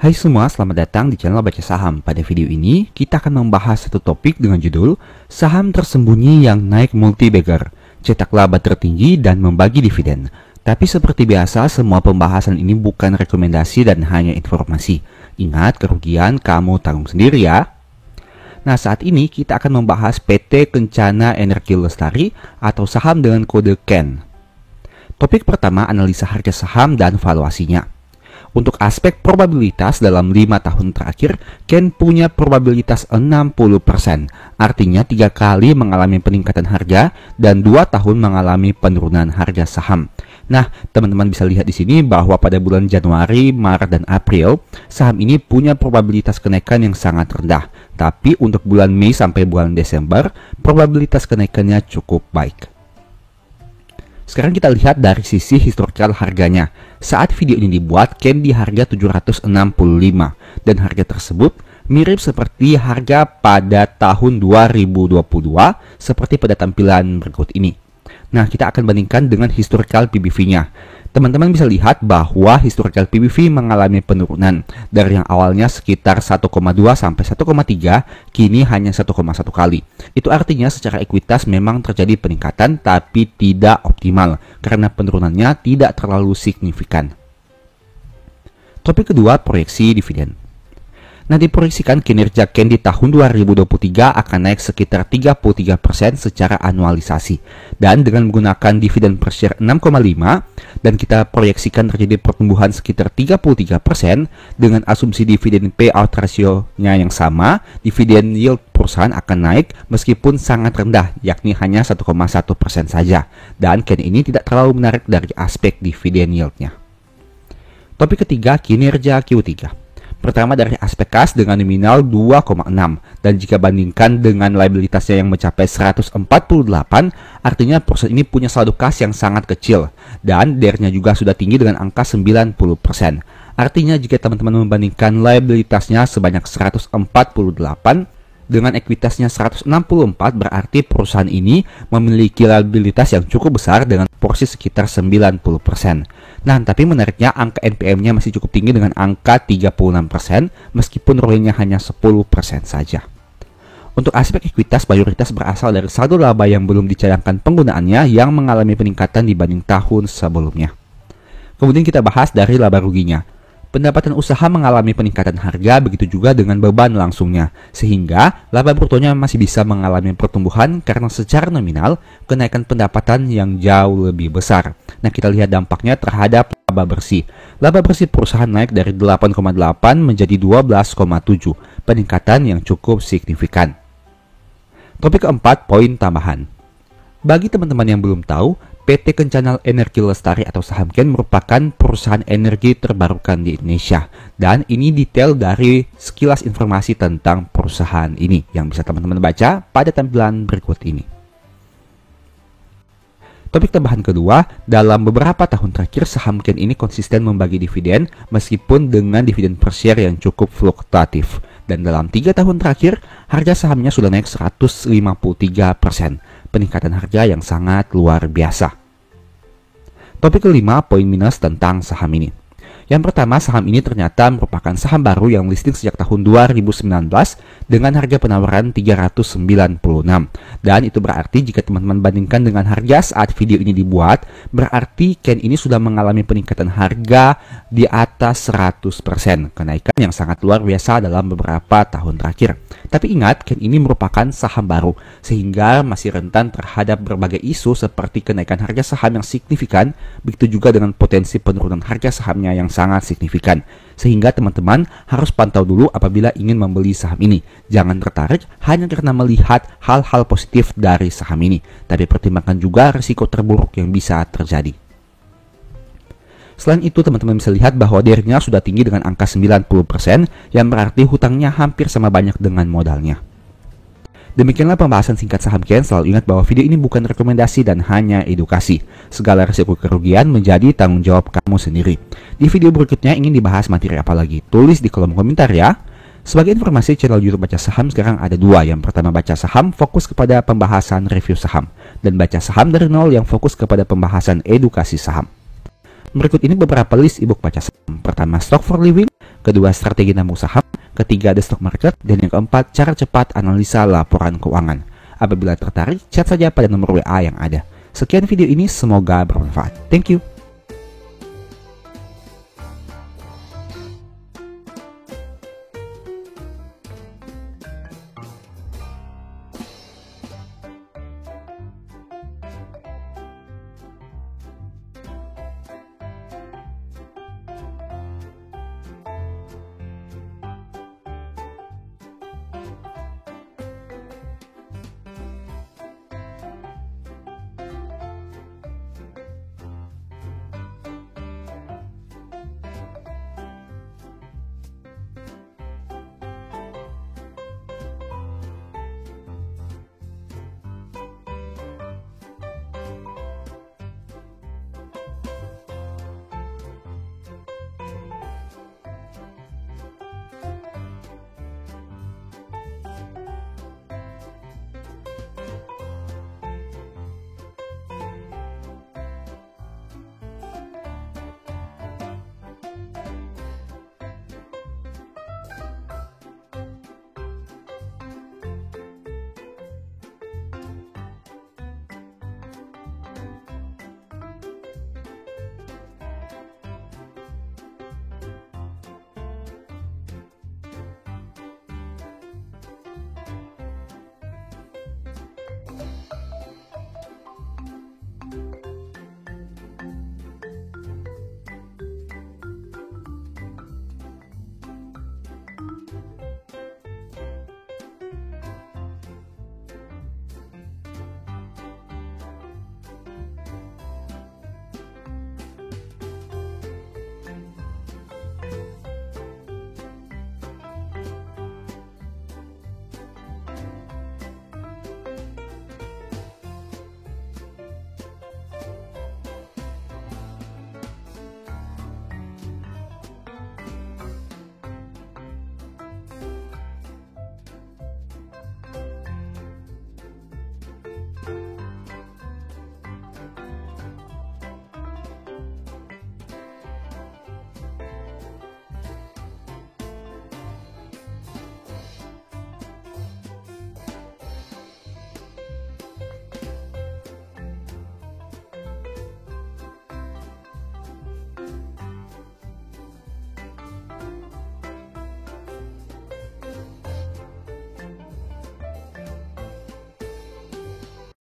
Hai semua, selamat datang di channel Baca Saham. Pada video ini, kita akan membahas satu topik dengan judul Saham tersembunyi yang naik multi-bagger, cetak laba tertinggi dan membagi dividen. Tapi seperti biasa, semua pembahasan ini bukan rekomendasi dan hanya informasi. Ingat, kerugian kamu tanggung sendiri ya. Nah, saat ini kita akan membahas PT Kencana Energi Lestari atau saham dengan kode KEN. Topik pertama, analisa harga saham dan valuasinya. Untuk aspek probabilitas dalam 5 tahun terakhir, KEN punya probabilitas 60%. Artinya 3 kali mengalami peningkatan harga dan 2 tahun mengalami penurunan harga saham. Nah, teman-teman bisa lihat di sini bahwa pada bulan Januari, Maret, dan April, saham ini punya probabilitas kenaikan yang sangat rendah. Tapi untuk bulan Mei sampai bulan Desember, probabilitas kenaikannya cukup baik. Sekarang kita lihat dari sisi historical harganya. Saat video ini dibuat, KEN di harga 765 dan harga tersebut mirip seperti harga pada tahun 2022 seperti pada tampilan berikut ini. Nah, kita akan bandingkan dengan historical PBV-nya. Teman-teman bisa lihat bahwa historical PBV mengalami penurunan dari yang awalnya sekitar 1,2 sampai 1,3, kini hanya 1,1 kali. Itu artinya secara ekuitas memang terjadi peningkatan tapi tidak optimal karena penurunannya tidak terlalu signifikan. Topik kedua, proyeksi dividen. Nah, diproyeksikan kinerja KEN di tahun 2023 akan naik sekitar 33% secara anualisasi. Dan dengan menggunakan dividen per share 6,5 dan kita proyeksikan terjadi pertumbuhan sekitar 33% dengan asumsi dividen payout ratio-nya yang sama, dividen yield perusahaan akan naik meskipun sangat rendah, yakni hanya 1,1% saja. Dan KEN ini tidak terlalu menarik dari aspek dividen yield-nya. Topik ketiga, kinerja Q3. Pertama dari aspek kas dengan nominal 2,6 dan jika bandingkan dengan liabilitasnya yang mencapai 148, artinya perusahaan ini punya saldo kas yang sangat kecil dan DER-nya juga sudah tinggi dengan angka 90%. Artinya jika teman-teman membandingkan liabilitasnya sebanyak 148 dengan ekuitasnya 164, berarti perusahaan ini memiliki liabilitas yang cukup besar dengan porsi sekitar 90%. Nah, tapi menariknya angka NPM-nya masih cukup tinggi dengan angka 36%, meskipun ROE-nya hanya 10% saja. Untuk aspek ekuitas, mayoritas berasal dari saldo laba yang belum dicadangkan penggunaannya yang mengalami peningkatan dibanding tahun sebelumnya. Kemudian kita bahas dari laba ruginya. Pendapatan usaha mengalami peningkatan harga, begitu juga dengan beban langsungnya, sehingga laba brutonya masih bisa mengalami pertumbuhan karena secara nominal kenaikan pendapatan yang jauh lebih besar. Nah, kita lihat dampaknya terhadap laba bersih. Laba bersih perusahaan naik dari 8,8 menjadi 12,7, peningkatan yang cukup signifikan. Topik keempat, poin tambahan. Bagi teman-teman yang belum tahu, PT Kencana Energi Lestari atau saham KEN merupakan perusahaan energi terbarukan di Indonesia. Dan ini detail dari sekilas informasi tentang perusahaan ini yang bisa teman-teman baca pada tampilan berikut ini. Topik tambahan kedua, dalam beberapa tahun terakhir saham KEN ini konsisten membagi dividen meskipun dengan dividen per share yang cukup fluktuatif. Dan dalam 3 tahun terakhir, harga sahamnya sudah naik 153%. Peningkatan harga yang sangat luar biasa. Topik kelima, poin minus tentang saham ini. Yang pertama, saham ini ternyata merupakan saham baru yang listing sejak tahun 2019 dengan harga penawaran 396. Dan itu berarti jika teman-teman bandingkan dengan harga saat video ini dibuat, berarti KEN ini sudah mengalami peningkatan harga di atas 100%. Kenaikan yang sangat luar biasa dalam beberapa tahun terakhir. Tapi ingat, KEN ini merupakan saham baru, sehingga masih rentan terhadap berbagai isu seperti kenaikan harga saham yang signifikan, begitu juga dengan potensi penurunan harga sahamnya yang sangat signifikan. Sehingga teman-teman harus pantau dulu apabila ingin membeli saham ini. Jangan tertarik hanya karena melihat hal-hal positif dari saham ini, tapi pertimbangkan juga risiko terburuk yang bisa terjadi. Selain itu, teman-teman bisa lihat bahwa DER-nya sudah tinggi dengan angka 90%, yang berarti hutangnya hampir sama banyak dengan modalnya. Demikianlah pembahasan singkat saham KEN. Selalu ingat bahwa video ini bukan rekomendasi dan hanya edukasi. Segala risiko kerugian menjadi tanggung jawab kamu sendiri. Di video berikutnya ingin dibahas materi apa lagi? Tulis di kolom komentar ya. Sebagai informasi, channel YouTube Baca Saham sekarang ada 2. Yang pertama Baca Saham fokus kepada pembahasan review saham, dan Baca Saham dari nol yang fokus kepada pembahasan edukasi saham. Berikut ini beberapa list ebook Baca Saham. Pertama, Stock for Living, kedua strategi nabung saham, ketiga the stock market, dan yang keempat cara cepat analisa laporan keuangan. Apabila tertarik, chat saja pada nomor WA yang ada. Sekian video ini, semoga bermanfaat. Thank you.